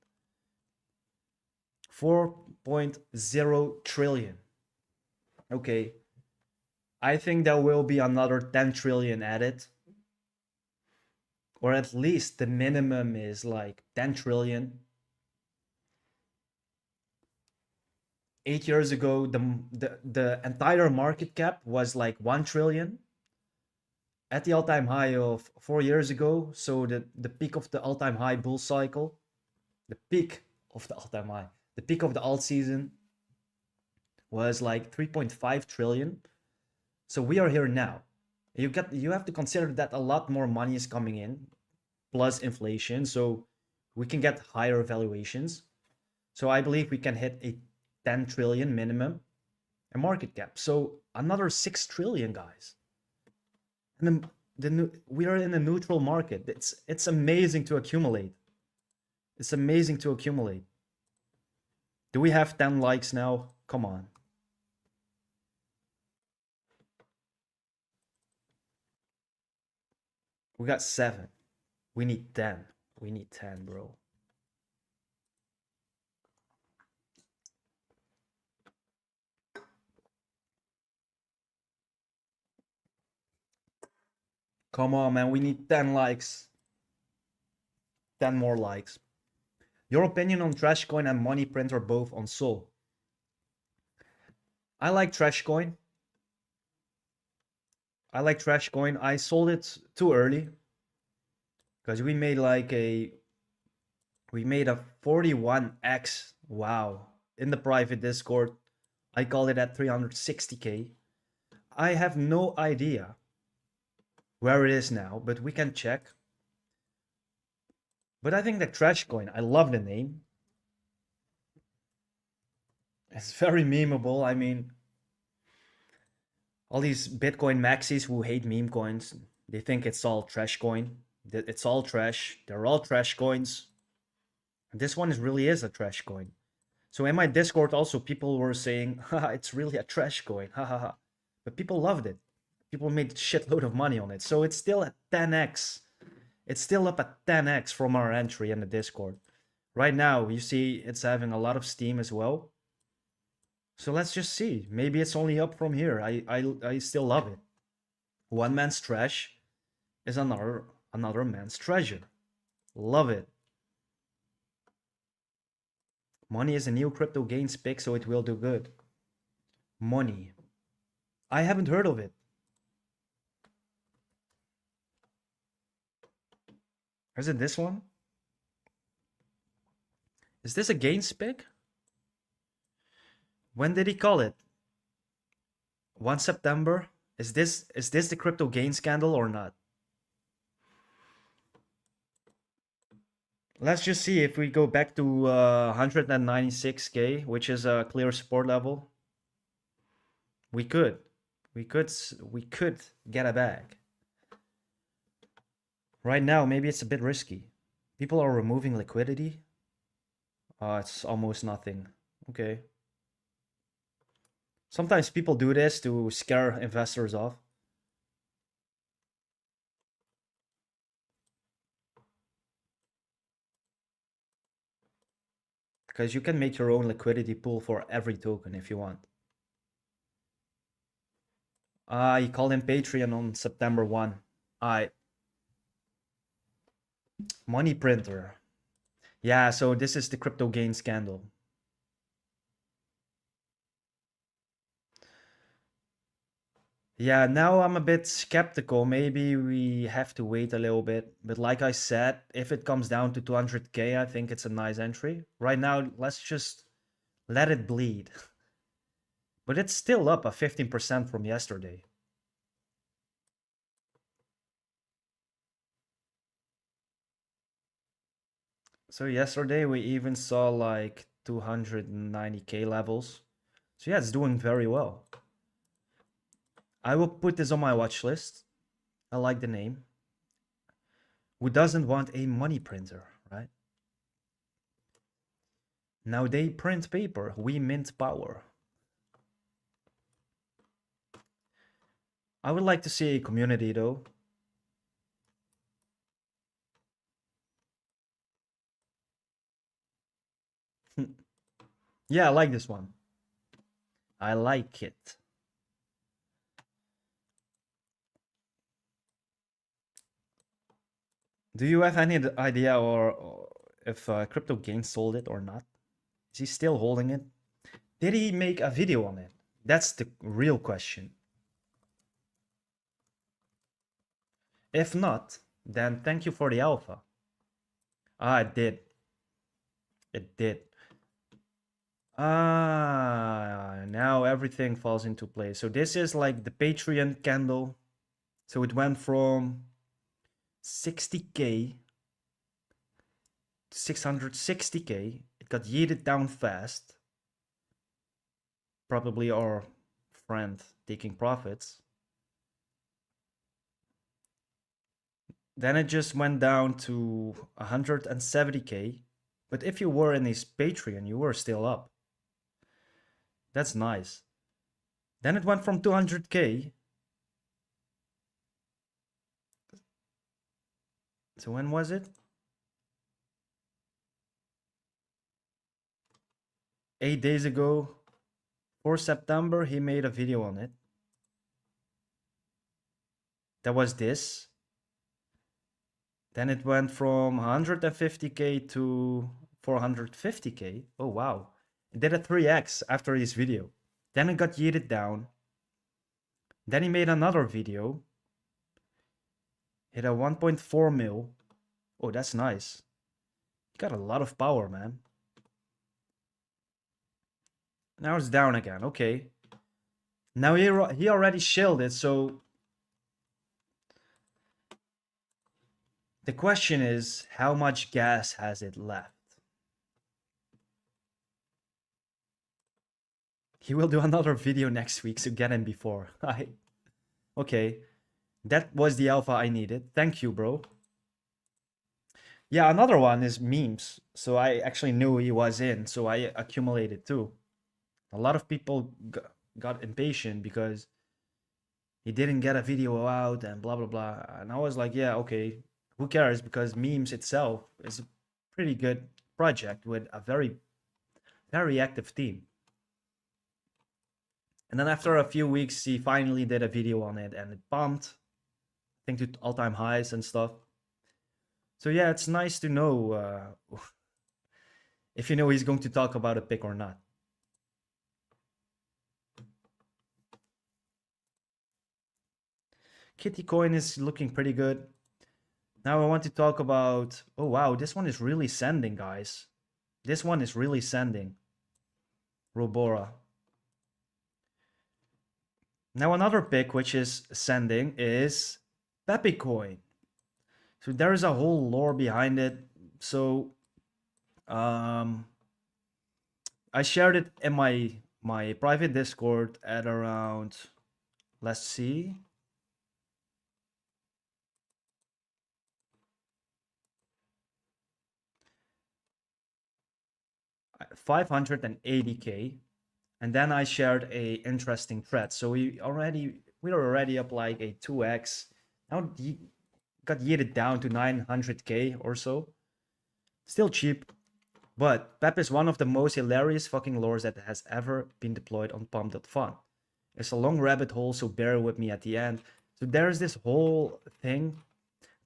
4.0 trillion. Okay. I think there will be another 10 trillion added. Or at least the minimum is like 10 trillion. 8 years ago, the entire market cap was like 1 trillion at the all-time high of 4 years ago. So the peak of the all-time high bull cycle, the peak of the all-time high, the peak of the alt season was like 3.5 trillion. So we are here now. You have to consider that a lot more money is coming in, plus inflation, so we can get higher valuations. So I believe we can hit a 10 trillion minimum a market cap. So another 6 trillion, guys. And we are in a neutral market. It's amazing to accumulate. It's amazing to accumulate. Do we have 10 likes now? Come on. We got 7. We need 10. We need 10, bro. Come on, man. We need 10 likes. 10 more likes. Your opinion on Trashcoin and Money Printer both on Sol? I like Trashcoin. I sold it too early. Because we made a 41x. Wow. In the private Discord. I called it at 360k. I have no idea where it is now, but we can check. But I think that Trashcoin, I love the name. It's very memeable. I mean, all these Bitcoin maxis who hate meme coins, they think it's all trash coin. It's all trash. They're all trash coins. This one really is a trash coin. So in my Discord also, people were saying, haha, it's really a trash coin. Haha. But people loved it. People made a shitload of money on it. So it's still at 10x. It's still up at 10x from our entry in the Discord. Right now, you see it's having a lot of steam as well. So let's just see. Maybe it's only up from here. I still love it. One man's trash is another man's treasure. Love it. Money is a new crypto gains pick, so it will do good. Money. I haven't heard of it. Is it this one? Is this a gains pick? When did he call it? 1 September? Is this the crypto gain scandal or not? Let's just see if we go back to 196k, which is a clear support level. We could get a bag. Right now, maybe it's a bit risky. People are removing liquidity. It's almost nothing. Okay. Sometimes people do this to scare investors off. Because you can make your own liquidity pool for every token if you want. You called him Patreon on September 1. Money printer. Yeah, so this is the crypto gain scandal. Yeah, now I'm a bit skeptical. Maybe we have to wait a little bit. But like I said, if it comes down to 200k, I think it's a nice entry. Right now, let's just let it bleed. But it's still up a 15% from yesterday. So yesterday we even saw like 290k levels. So yeah, it's doing very well. I will put this on my watch list. I like the name. Who doesn't want a money printer, right? Now they print paper, we mint power. I would like to see a community though. Yeah, I like this one. I like it. Do you have any idea or if Crypto Gains sold it or not? Is he still holding it? Did he make a video on it? That's the real question. If not, then thank you for the alpha. Ah, it did. It did. Ah, now everything falls into place. So this is like the Patreon candle. So it went from 60k to 660k. It got yeeted down fast. Probably our friend taking profits. Then it just went down to 170k. But if you were in his Patreon, you were still up. That's nice. Then it went from 200k. So when was it? 8 days ago, 4 September, he made a video on it. That was this. Then it went from 150k to 450k. Oh wow. It did a 3x after his video. Then it got yeeted down. Then he made another video. Hit a 1.4 mil. Oh, that's nice. You got a lot of power, man. Now it's down again. Okay. Now he already shielded, so the question is, how much gas has it left? He will do another video next week, so get him before. Okay. That was the alpha I needed. Thank you, bro. Yeah, another one is memes. So I actually knew he was in, so I accumulated too. A lot of people got impatient because he didn't get a video out and blah blah blah. And I was like, yeah, okay, who cares? Because memes itself is a pretty good project with a very active team. And then after a few weeks, he finally did a video on it, and it pumped, I think, to all-time highs and stuff. So yeah, it's nice to know if you know he's going to talk about a pick or not. Kitty coin is looking pretty good. Now I want to talk about, oh wow, this one is really sending, guys. This one is really sending. Robora. Now another pick which is sending is Peppy coin. So there is a whole lore behind it. So I shared it in my private Discord at around, let's see, 580K, and then I shared a interesting thread. So we're already up like a 2x. Now got yeeted down to 900K or so. Still cheap, but Pep is one of the most hilarious fucking lores that has ever been deployed on Pump.fun. It's a long rabbit hole, so bear with me at the end. So there's this whole thing.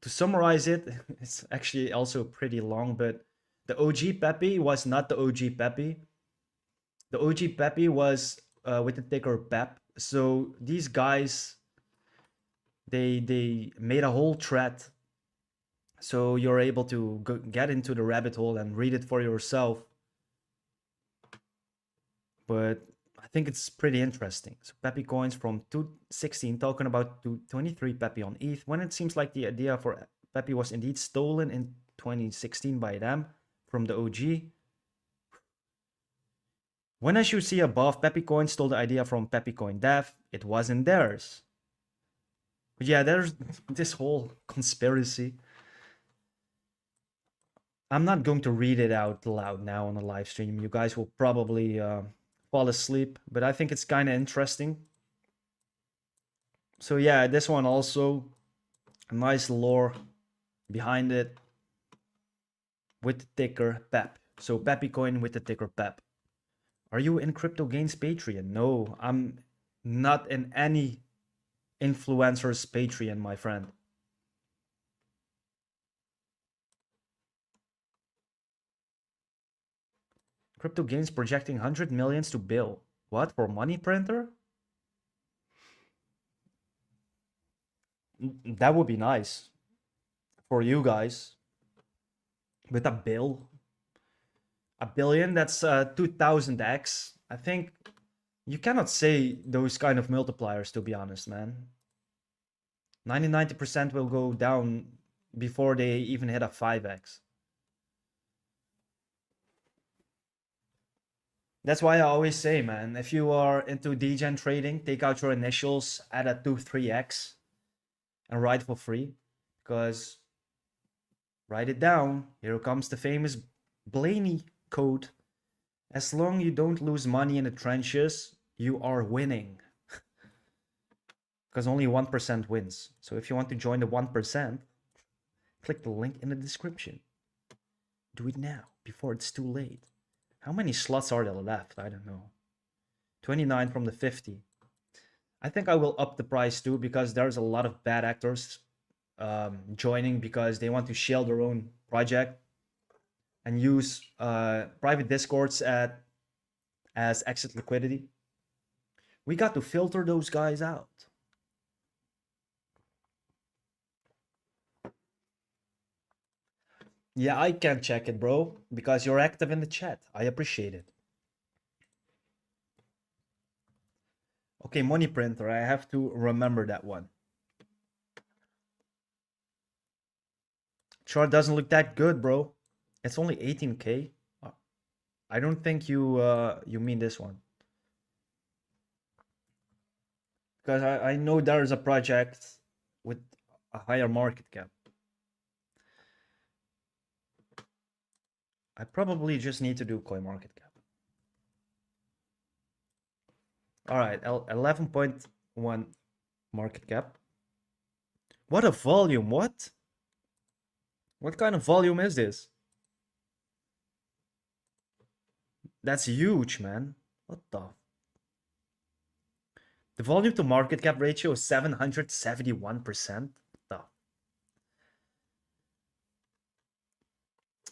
To summarize it, it's actually also pretty long, but the OG Peppy was not the OG Peppy. The OG Peppy was with the ticker Pep. So these guys, they made a whole thread, so you're able to get into the rabbit hole and read it for yourself. But I think it's pretty interesting. So Peppy coins from 2016 talking about 223 Peppy on ETH, when it seems like the idea for Peppy was indeed stolen in 2016 by them from the OG. When, as you see above, Peppy coin stole the idea from Peppy coin dev, it wasn't theirs. But yeah, there's this whole conspiracy. I'm not going to read it out loud now on the live stream. You guys will probably fall asleep, but I think it's kind of interesting. So yeah, this one also, a nice lore behind it with the ticker PEP. So Peppy coin with the ticker PEP. Are you in Crypto Gains Patreon? No, I'm not in any influencer's Patreon, my friend. Crypto Gains projecting 100 millions to Bill. What, for money printer? That would be nice for you guys. With a bill, a billion, that's 2000x. I think you cannot say those kind of multipliers, to be honest, man. 90% will go down before they even hit a 5x. That's why I always say, man, if you are into degen trading, take out your initials, add a 2-3x, and ride for free. Because, write it down, here comes the famous Blaney code. As long as you don't lose money in the trenches, you are winning. Because only 1% wins. So if you want to join the 1%, click the link in the description. Do it now, before it's too late. How many slots are there left? I don't know. 29 from the 50. I think I will up the price too, because there's a lot of bad actors joining because they want to shield their own project and use private discords as exit liquidity. We got to filter those guys out. Yeah, I can check it, bro, because you're active in the chat. I appreciate it. Okay, money printer. I have to remember that one. Chart doesn't look that good, bro. It's only 18K. I don't think you mean this one. Because I know there is a project with a higher market cap. I probably just need to do CoinMarketCap. All right, 11.1 market cap. What a volume, what? What kind of volume is this? That's huge, man. What the? The volume to market cap ratio is 771%.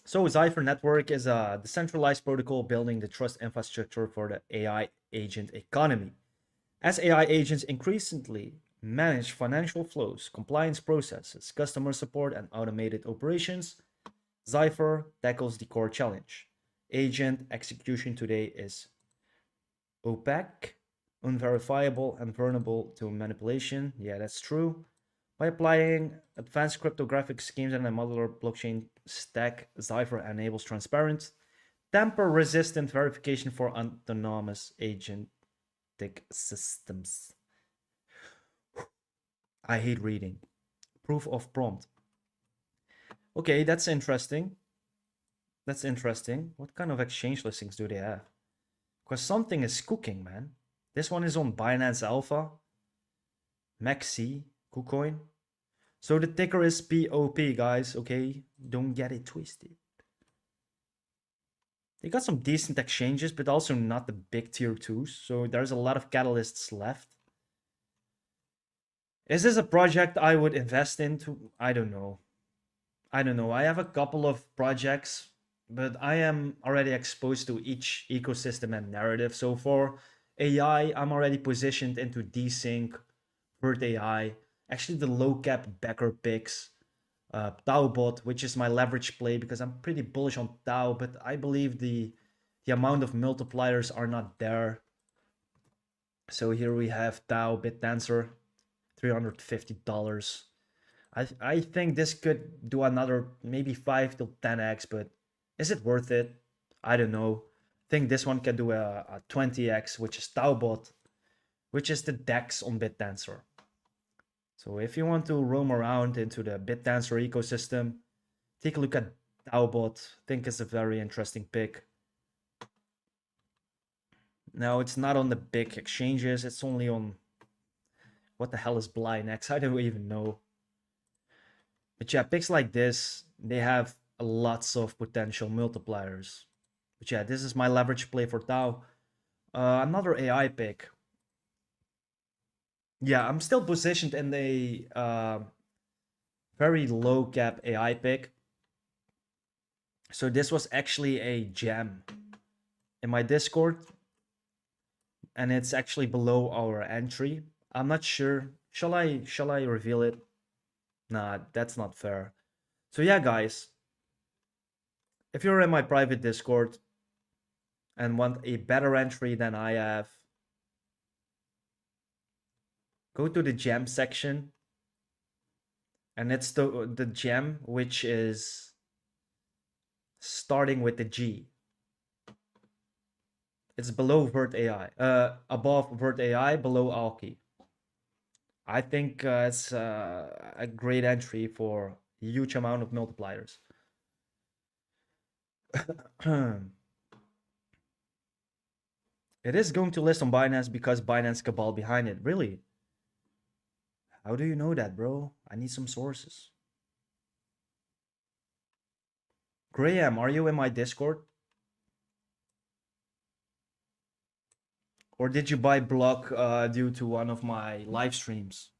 So Zephyr Network is a decentralized protocol building the trust infrastructure for the AI agent economy. As AI agents increasingly manage financial flows, compliance processes, customer support, and automated operations, Zephyr tackles the core challenge. Agent execution today is opaque, unverifiable, and vulnerable to manipulation. Yeah, that's true. By applying advanced cryptographic schemes and a modular blockchain stack, Zephyr enables transparent, tamper-resistant verification for autonomous agentic systems. I hate reading. Proof of prompt. Okay, that's interesting. That's interesting. What kind of exchange listings do they have? Because something is cooking, man. This one is on Binance Alpha, Maxi, KuCoin. So the ticker is POP, guys, okay? Don't get it twisted. They got some decent exchanges, but also not the big tier 2s. So there's a lot of catalysts left. Is this a project I would invest into? I don't know. I don't know. I have a couple of projects, but I am already exposed to each ecosystem and narrative. So for AI, I'm already positioned into Desync, Vert AI, actually the low cap backer picks, TauBot, which is my leverage play because I'm pretty bullish on Tau, but I believe the amount of multipliers are not there. So here we have Tau BitTensor, $350. I think this could do another maybe 5 to 10x, but is it worth it? I don't know. I think this one can do a 20x, which is TauBot, which is the DEX on BitTensor. So if you want to roam around into the BitTensor ecosystem, take a look at TauBot. I think it's a very interesting pick. Now, it's not on the big exchanges. It's only on... What the hell is Blaney? I don't even know. But yeah, picks like this, they have lots of potential multipliers. But yeah, this is my leverage play for Tau. Another AI pick. Yeah, I'm still positioned in the very low cap AI pick. So this was actually a gem in my Discord. And it's actually below our entry. I'm not sure. Shall I reveal it? Nah, that's not fair. So yeah, guys. If you're in my private Discord and want a better entry than I have, go to the gem section. And it's the gem which is starting with the G. It's below Vert AI. Above Vert AI, below Alki. I think it's a great entry for a huge amount of multipliers. It is going to list on Binance because Binance Cabal behind it. Really? How do you know that, bro? I need some sources. Graham, are you in my Discord? Or did you buy block due to one of my live streams?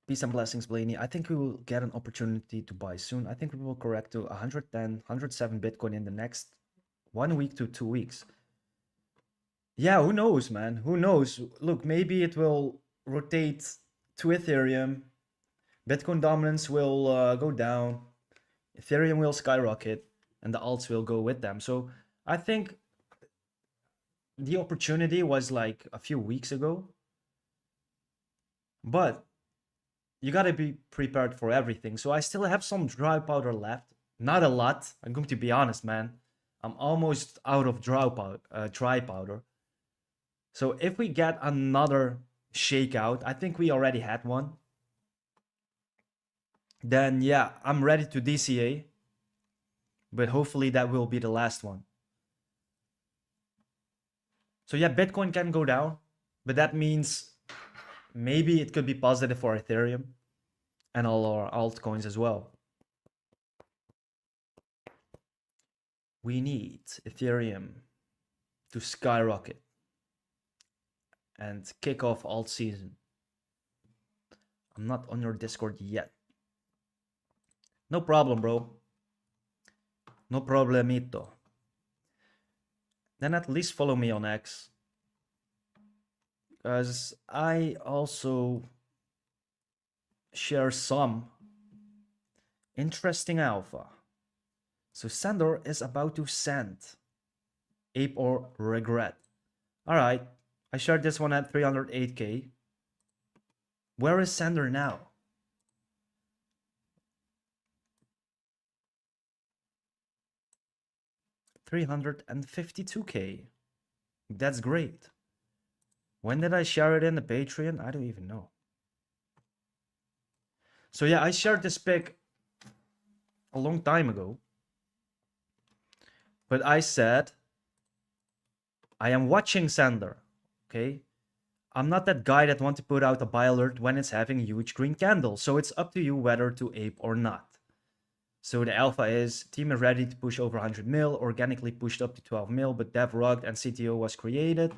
Peace and blessings, Blaney. I think we will get an opportunity to buy soon. I think we will correct to 110, 107 Bitcoin in the next 1 week to 2 weeks. Yeah, who knows, man? Who knows? Look, maybe it will rotate to Ethereum. Bitcoin dominance will go down. Ethereum will skyrocket, and the alts will go with them. So I think the opportunity was like a few weeks ago. But you gotta be prepared for everything. So I still have some dry powder left. Not a lot. I'm going to be honest, man. I'm almost out of dry powder. So if we get another shakeout, I think we already had one. Then yeah, I'm ready to DCA. But hopefully that will be the last one. So yeah, Bitcoin can go down. But that means maybe it could be positive for Ethereum and all our altcoins as well. We need Ethereum to skyrocket and kick off Altseason. I'm not on your Discord yet. No problem, bro. No problemito. Then at least follow me on X. Because I also share some interesting alpha. So Sandor is about to send Ape or Regret. Alright, I shared this one at 308k. Where is Sandor now? $352k. That's great. When did I share it in the Patreon? I don't even know. So yeah, I shared this pic a long time ago. But I said, I am watching Sandor, okay? I'm not that guy that want to put out a buy alert when it's having a huge green candle. So it's up to you whether to ape or not. So the alpha is, team is ready to push over 100 mil, organically pushed up to 12 mil, but dev rugged and CTO was created.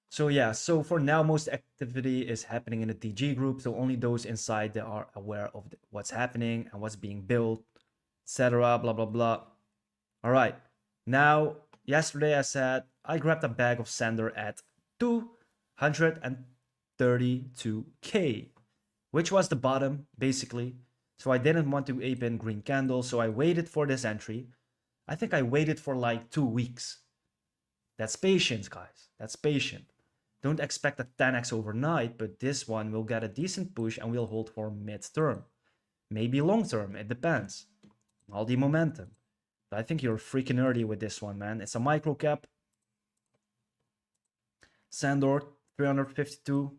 So yeah, so for now, most activity is happening in the TG group. So only those inside that are aware of what's happening and what's being built, etc. Blah, blah, blah. All right. Now, yesterday I said I grabbed a bag of Sandor at 232k, which was the bottom, basically. So I didn't want to ape in green candle, so I waited for this entry. I think I waited for like 2 weeks. That's patience, guys. That's patient. Don't expect a 10x overnight, but this one will get a decent push and will hold for mid-term. Maybe long-term, it depends. All the momentum. But I think you're freaking early with this one, man. It's a micro cap. Sandor, 352.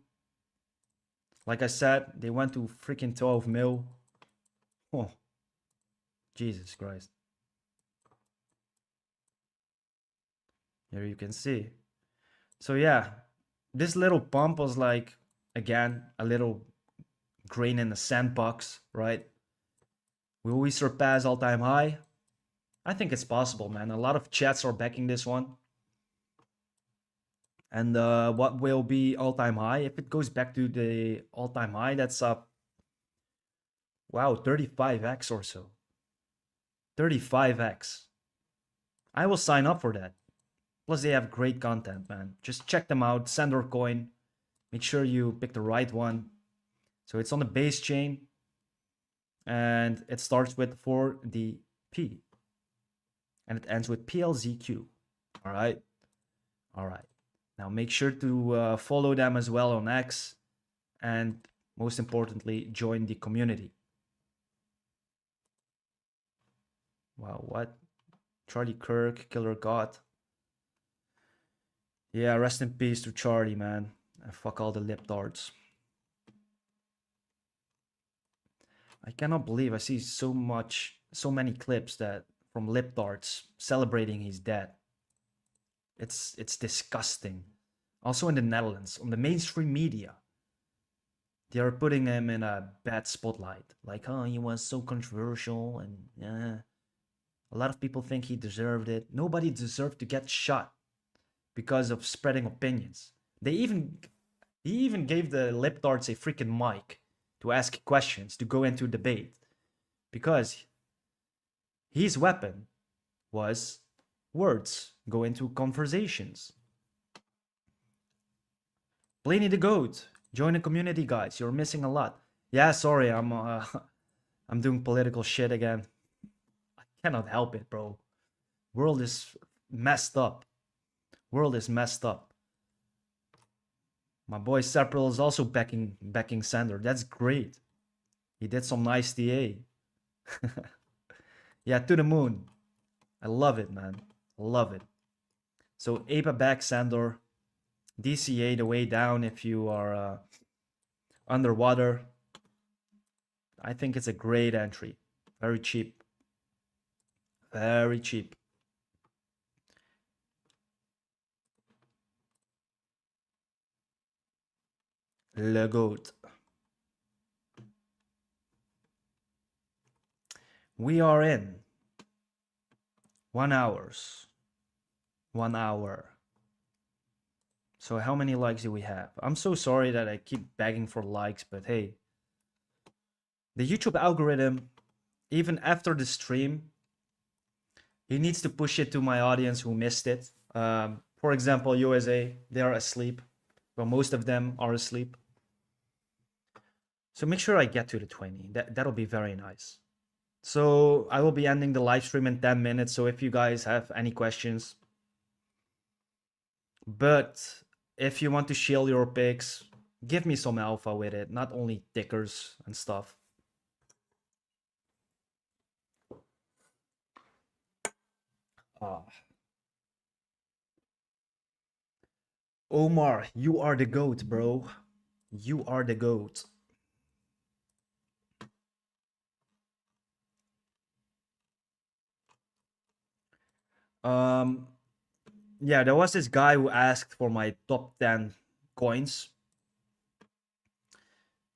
Like I said, they went to freaking 12 mil. Oh, Jesus Christ. Here you can see. So yeah, this little pump was like, again, a little grain in the sandbox, right? Will we surpass all-time high? I think it's possible, man. A lot of chats are backing this one. And what will be all-time high? If it goes back to the all-time high, that's up, wow, 35x or so. 35x. I will sign up for that. Plus, they have great content, man. Just check them out. Sandor coin. Make sure you pick the right one. So it's on the base chain. And it starts with 4DP. And it ends with PLZQ. All right. All right. Now make sure to follow them as well on X. And most importantly, join the community. Wow, what? Charlie Kirk, Killer God. Yeah, rest in peace to Charlie, man. And fuck all the lip darts. I cannot believe I see so many clips that from lip darts celebrating his death. It's disgusting. Also in the Netherlands, on the mainstream media, they are putting him in a bad spotlight. Like, oh, he was so controversial, and yeah, a lot of people think he deserved it. Nobody deserved to get shot because of spreading opinions. He even gave the lip darts a freaking mic to ask questions, to go into debate, because his weapon was words, go into conversations. Blaney the Goat, join the community, guys. You're missing a lot. Yeah, sorry, I'm doing political shit again. I cannot help it, bro. World is messed up. World is messed up. My boy Sepril is also backing Sandor. That's great. He did some nice TA. Yeah, to the moon. I love it, man. I love it. So Ape back Sandor. DCA the way down if you are underwater. I think it's a great entry. Very cheap. Very cheap. Le goat. We are in 1 hours. 1 hour. So how many likes do we have? I'm so sorry that I keep begging for likes, but hey. The YouTube algorithm, even after the stream, he needs to push it to my audience who missed it. For example, USA, they are asleep. Well, most of them are asleep. So make sure I get to the 20. That'll be very nice. So I will be ending the live stream in 10 minutes. So if you guys have any questions, but if you want to shield your picks, give me some alpha with it, not only tickers and stuff. Omar, you are the GOAT, bro. You are the GOAT. Yeah, there was this guy who asked for my top 10 coins.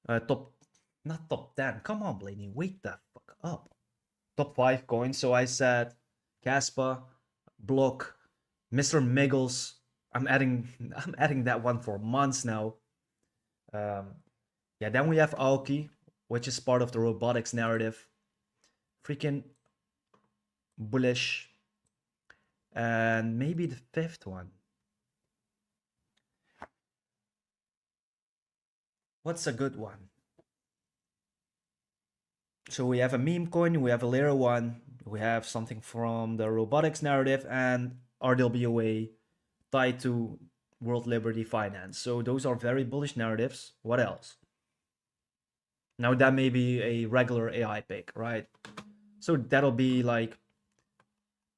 Not top 10. Come on, Blaney, wake the fuck up. Top 5 coins. So I said Caspa, Block, Mr. Miggles. I'm adding that one for months now. Yeah, then we have Aoki, which is part of the robotics narrative. Freaking bullish. And maybe the 5th one. What's a good one? So we have a meme coin, we have a layer one, we have something from the robotics narrative, and RWA tied to World Liberty Finance. So those are very bullish narratives. What else? Now that may be a regular AI pick, right? So that'll be like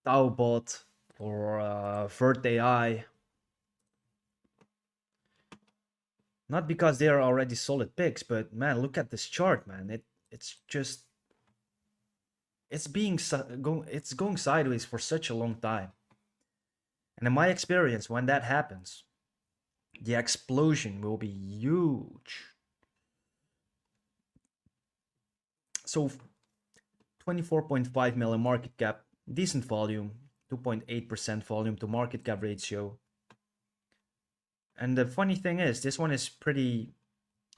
Taobot or Vert AI. Not because they are already solid picks, but man, look at this chart, man. It's just it's going sideways for such a long time. And in my experience, when that happens, the explosion will be huge. So 24.5 million market cap, decent volume, 2.8% volume to market cap ratio. And the funny thing is, this one is pretty,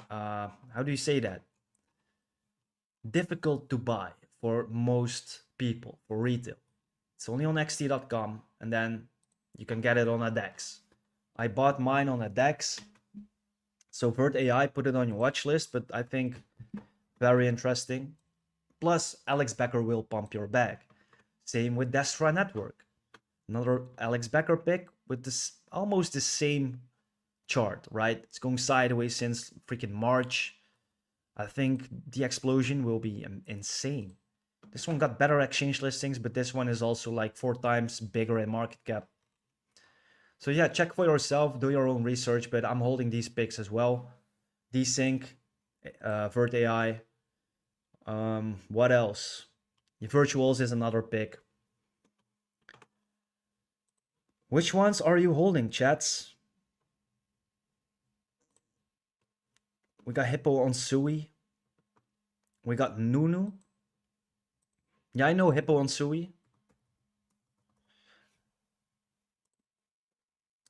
how do you say that? Difficult to buy for most people, for retail. It's only on xt.com, and then you can get it on a DEX. I bought mine on a DEX. So Vert AI, put it on your watch list, but I think very interesting. Plus, Alex Becker will pump your bag. Same with Destra Network. Another Alex Becker pick with this almost the same chart, right? It's going sideways since freaking March. I think the explosion will be insane. This one got better exchange listings, but this one is also like 4 times bigger in market cap. So yeah, check for yourself, do your own research, but I'm holding these picks as well. Desync, Vert AI. What else? Virtuals is another pick. Which ones are you holding, chats? We got Hippo on Sui. We got Nunu. Yeah, I know Hippo on Sui.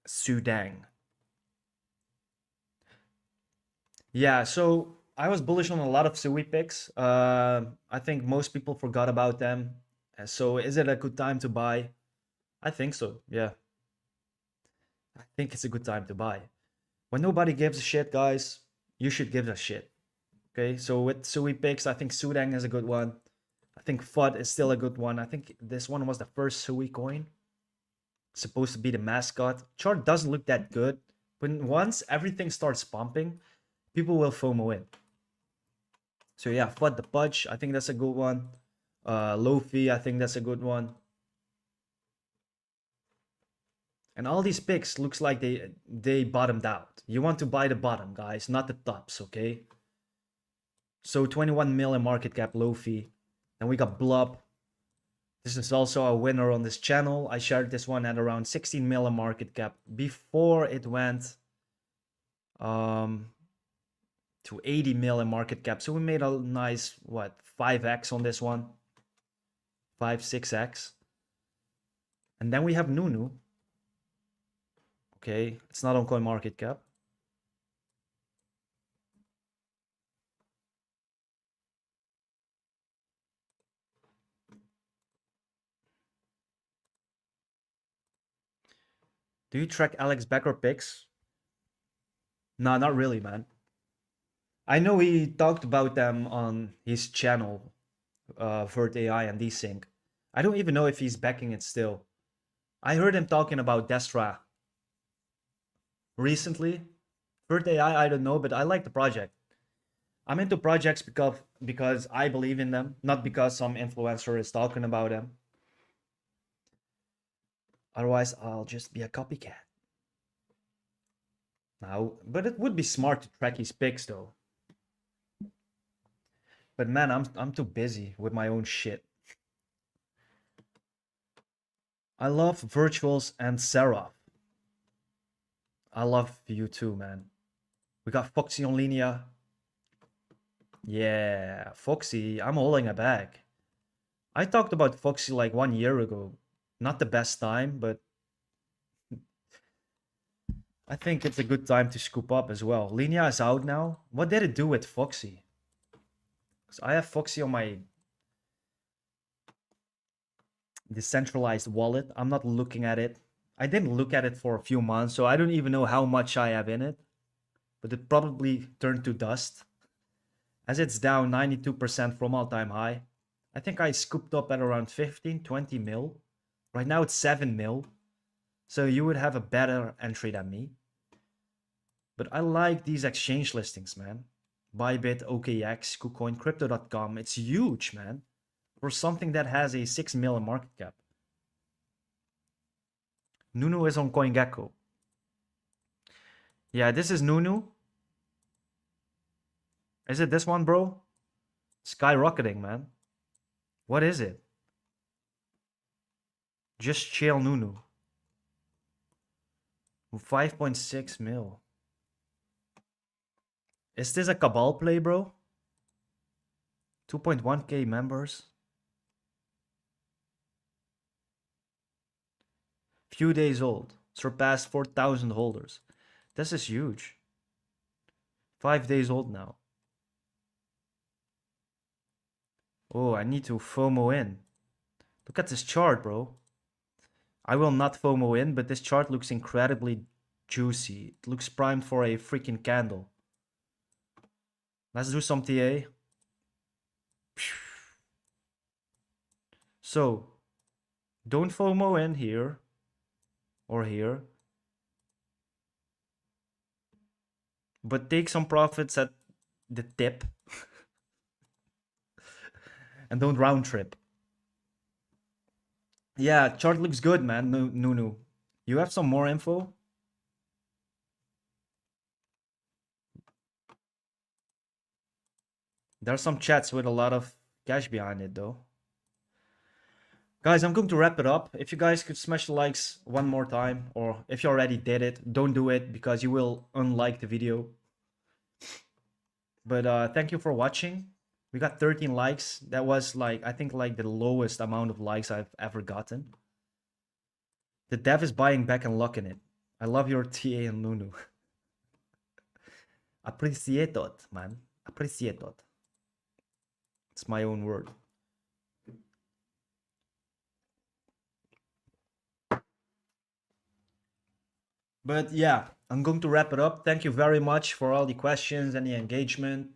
Sudang. Yeah, so I was bullish on a lot of Sui picks. I think most people forgot about them. So is it a good time to buy? I think so, yeah. I think it's a good time to buy. When nobody gives a shit, guys, you should give a shit. Okay, so with Sui picks, I think Sudang is a good one. I think FUD is still a good one. I think this one was the first Sui coin. Supposed to be the mascot. Chart doesn't look that good. But once everything starts pumping, people will FOMO in. So yeah, FUD the Pudge, I think that's a good one. Lofi, I think that's a good one. And all these picks looks like they bottomed out. You want to buy the bottom, guys, not the tops, okay? So 21 million market cap, Lofi. Then we got Blub. This is also a winner on this channel. I shared this one at around 16 million market cap before it went to 80 million market cap. So we made a nice, what, 5x on this one? 5, 6x. And then we have Nunu. Okay, it's not on CoinMarketCap. Do you track Alex Becker picks? No, not really, man. I know he talked about them on his channel, Vert AI and Desync. I don't even know if he's backing it still. I heard him talking about Destra recently. Vert AI, I don't know, but I like the project. I'm into projects because I believe in them, not because some influencer is talking about them. Otherwise, I'll just be a copycat. Now, but it would be smart to track his picks though. But man, I'm too busy with my own shit. I love Virtuals and Seraph. I love you too, man. We got Foxy on Linea. Yeah, Foxy, I'm holding it back. I talked about Foxy like 1 year ago. Not the best time, but I think it's a good time to scoop up as well. Linea is out now. What did it do with Foxy? Because I have Foxy on my decentralized wallet. I'm not looking at it. I didn't look at it for a few months, so I don't even know how much I have in it. But it probably turned to dust. As it's down 92% from all-time high. I think I scooped up at around 15, 20 mil. Right now it's 7 mil. So you would have a better entry than me. But I like these exchange listings, man. Bybit, OKX, KuCoin, Crypto.com. It's huge, man. For something that has a 6 mil market cap. Nunu is on CoinGecko. Yeah, this is Nunu. Is it this one, bro? Skyrocketing, man. What is it? Just chill Nunu. 5.6 mil. Is this a Cabal play, bro? 2.1k members. Few days old. Surpassed 4,000 holders. This is huge. 5 days old now. Oh, I need to FOMO in. Look at this chart, bro. I will not FOMO in, but this chart looks incredibly juicy. It looks primed for a freaking candle. Let's do some TA. So, don't FOMO in here or here. But take some profits at the tip. And don't round trip. Yeah, chart looks good, man. Nunu. You have some more info? There are some chats with a lot of cash behind it, though. Guys, I'm going to wrap it up. If you guys could smash the likes one more time, or if you already did it, don't do it because you will unlike the video. But thank you for watching. We got 13 likes. That was like, I think like the lowest amount of likes I've ever gotten. The dev is buying back and locking it. I love your TA and Nunu. Appreciated, man. Appreciated. It's my own word. But yeah, I'm going to wrap it up. Thank you very much for all the questions and the engagement.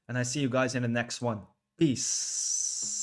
And I see you guys in the next one. Peace.